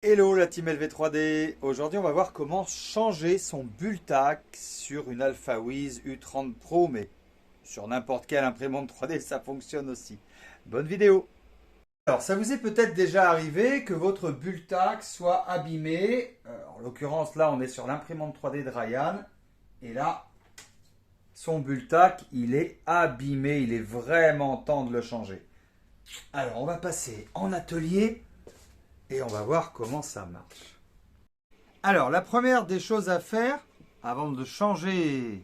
Hello la team LV3D. Aujourd'hui on va voir comment changer son Bultac sur une Alphawiz U30 Pro, mais sur n'importe quelle imprimante 3D ça fonctionne aussi. Bonne vidéo. Alors ça vous est peut-être déjà arrivé que votre Bultac soit abîmé. En l'occurrence là on est sur l'imprimante 3D de Ryan. Et là son Bultac il est abîmé, il est vraiment temps de le changer. Alors on va passer en atelier. Et on va voir comment ça marche. Alors, la première des choses à faire, avant de changer,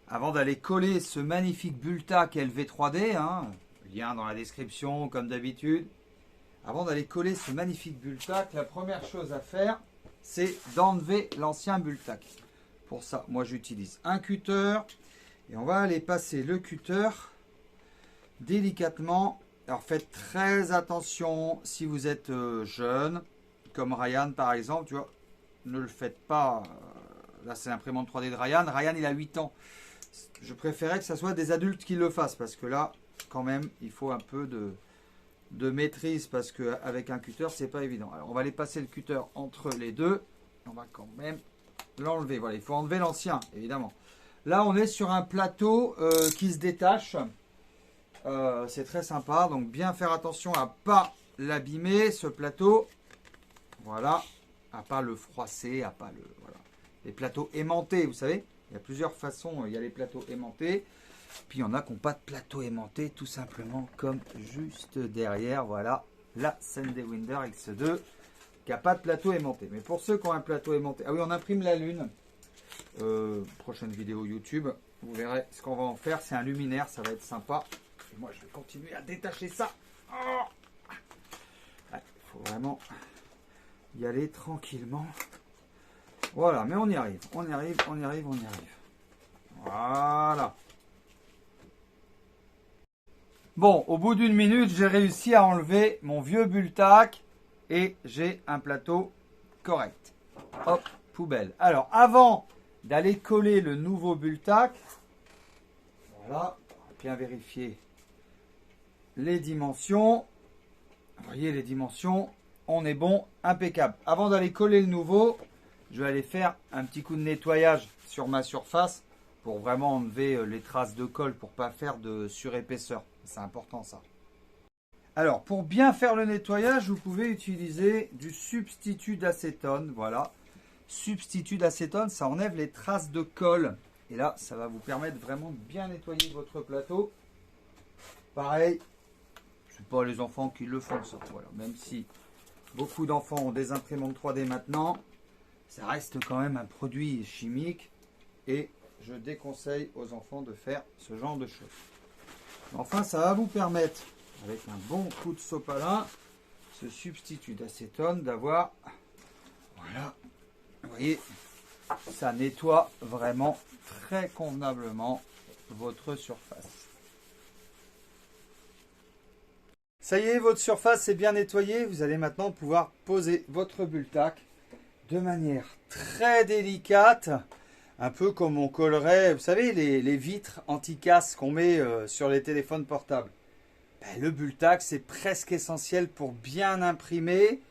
avant d'aller coller ce magnifique Bultac LV3D, lien dans la description comme d'habitude, avant d'aller coller ce magnifique Bultac, la première chose à faire, c'est d'enlever l'ancien Bultac. Pour ça, moi j'utilise un cutter et on va aller passer le cutter délicatement. Alors faites très attention si vous êtes jeune, comme Ryan par exemple, tu vois, ne le faites pas. Là c'est l'imprimante 3D de Ryan. Ryan il a 8 ans. Je préférais que ce soit des adultes qui le fassent parce que là, quand même, il faut un peu de maîtrise parce qu'avec un cutter, c'est pas évident. Alors on va aller passer le cutter entre les deux. On va quand même l'enlever. Voilà, il faut enlever l'ancien, évidemment. Là on est sur un plateau qui se détache. C'est très sympa, donc bien faire attention à pas l'abîmer ce plateau, voilà, à pas le froisser, à pas le, voilà. Les plateaux aimantés, vous savez, il y a plusieurs façons, il y a les plateaux aimantés, puis il y en a qui n'ont pas de plateau aimanté, tout simplement comme juste derrière, voilà, la Sunday-Winder X2 qui n'a pas de plateau aimanté. Mais pour ceux qui ont un plateau aimanté, ah oui, on imprime la lune, prochaine vidéo YouTube, vous verrez ce qu'on va en faire, c'est un luminaire, ça va être sympa. Et moi, je vais continuer à détacher ça. Il faut vraiment y aller tranquillement. Voilà, mais on y arrive. On y arrive, on y arrive, on y arrive. Voilà. Bon, au bout d'une minute, j'ai réussi à enlever mon vieux Bultac et j'ai un plateau correct. Hop, poubelle. Alors, avant d'aller coller le nouveau Bultac, voilà, bien vérifier les dimensions. Vous voyez les dimensions, on est bon, impeccable. Avant d'aller coller le nouveau, je vais aller faire un petit coup de nettoyage sur ma surface pour vraiment enlever les traces de colle pour pas faire de surépaisseur. C'est important ça. Alors pour bien faire le nettoyage, vous pouvez utiliser du substitut d'acétone. Voilà, substitut d'acétone, ça enlève les traces de colle. Et là, ça va vous permettre vraiment de bien nettoyer votre plateau. Pareil, c'est pas les enfants qui le font ça. Voilà. Même si beaucoup d'enfants ont des imprimantes 3D maintenant, ça reste quand même un produit chimique et je déconseille aux enfants de faire ce genre de choses. Enfin, ça va vous permettre, avec un bon coup de sopalin, ce substitut d'acétone, d'avoir, voilà, vous voyez, ça nettoie vraiment très convenablement votre surface. Ça y est, votre surface est bien nettoyée. Vous allez maintenant pouvoir poser votre Bultac de manière très délicate, un peu comme on collerait, vous savez, les vitres anti-casse qu'on met sur les téléphones portables. Ben, le Bultac, c'est presque essentiel pour bien imprimer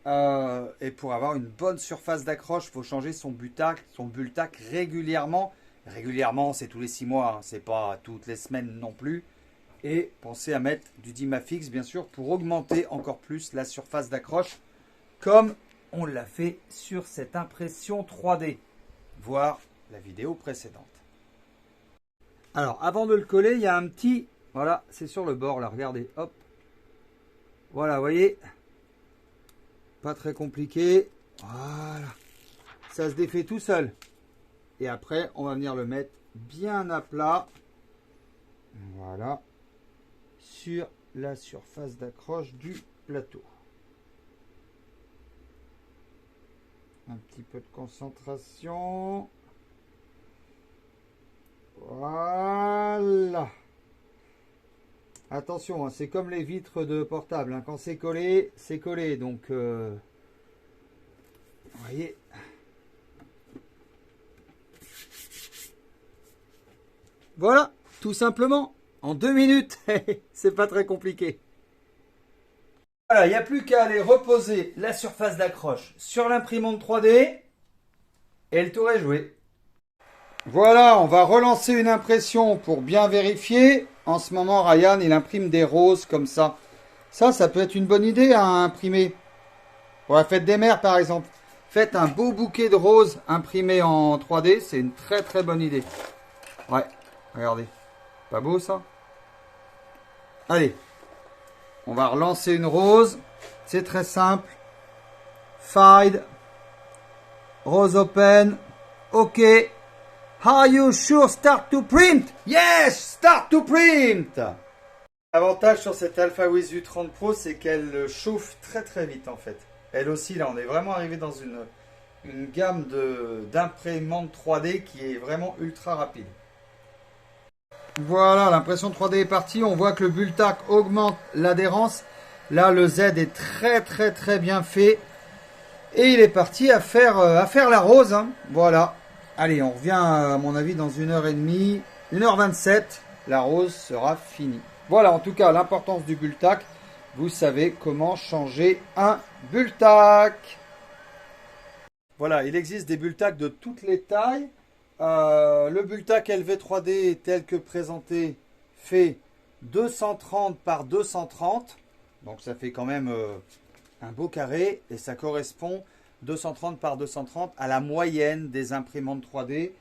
et pour avoir une bonne surface d'accroche. Il faut changer son Bultac régulièrement. Régulièrement, c'est tous les 6 mois, c'est pas toutes les semaines non plus. Et pensez à mettre du Dimafix, bien sûr, pour augmenter encore plus la surface d'accroche, comme on l'a fait sur cette impression 3D, voir la vidéo précédente. Alors, avant de le coller, il y a un petit... Voilà, c'est sur le bord, là, regardez, hop. Voilà, vous voyez, pas très compliqué. Voilà, ça se défait tout seul. Et après, on va venir le mettre bien à plat. Voilà. Sur la surface d'accroche du plateau. Un petit peu de concentration. Voilà. Attention, c'est comme les vitres de portable. Quand c'est collé, c'est collé. Donc, vous voyez. Voilà, tout simplement. En 2 minutes. C'est pas très compliqué. Voilà, il n'y a plus qu'à aller reposer la surface d'accroche sur l'imprimante 3D et le tour est joué. Voilà, on va relancer une impression pour bien vérifier. En ce moment, Ryan, il imprime des roses comme ça. Ça peut être une bonne idée à imprimer. Pour la fête des mères, par exemple. Faites un beau bouquet de roses imprimé en 3D. C'est une très très bonne idée. Ouais, regardez. Pas beau ça? Allez, on va relancer une rose. C'est très simple. Fide. Rose open. OK. Are you sure start to print? Yes, start to print. L'avantage sur cette AlphaWiz U30 Pro, c'est qu'elle chauffe très très vite en fait. Elle aussi, là, on est vraiment arrivé dans une gamme d'imprimantes 3D qui est vraiment ultra rapide. Voilà, l'impression 3D est partie. On voit que le Bultac augmente l'adhérence. Là, le Z est très très très bien fait. Et il est parti à faire la rose. Hein. Voilà. Allez, on revient à mon avis dans 1h30. 1h27, la rose sera finie. Voilà, en tout cas, l'importance du Bultac. Vous savez comment changer un Bultac. Voilà, il existe des Bultacs de toutes les tailles. Le Bultac LV3D tel que présenté fait 230 par 230. Donc ça fait quand même un beau carré et ça correspond 230 par 230 à la moyenne des imprimantes 3D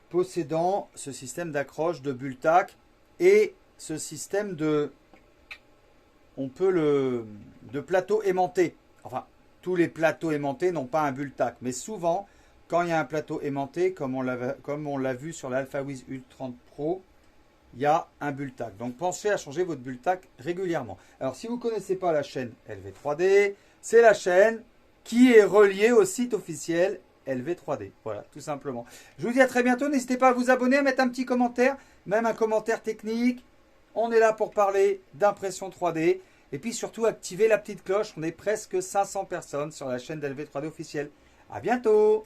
possédant ce système d'accroche de Bultac et ce système de plateau aimanté. Enfin, tous les plateaux aimantés n'ont pas un Bultac, mais souvent, quand il y a un plateau aimanté, comme on l'a vu sur l'AlphaWiz U30 Pro, il y a un Bultac. Donc pensez à changer votre Bultac régulièrement. Alors si vous ne connaissez pas la chaîne LV3D, c'est la chaîne qui est reliée au site officiel LV3D. Voilà, tout simplement. Je vous dis à très bientôt. N'hésitez pas à vous abonner, à mettre un petit commentaire, même un commentaire technique. On est là pour parler d'impression 3D. Et puis surtout, activez la petite cloche. On est presque 500 personnes sur la chaîne d'LV3D officielle. À bientôt!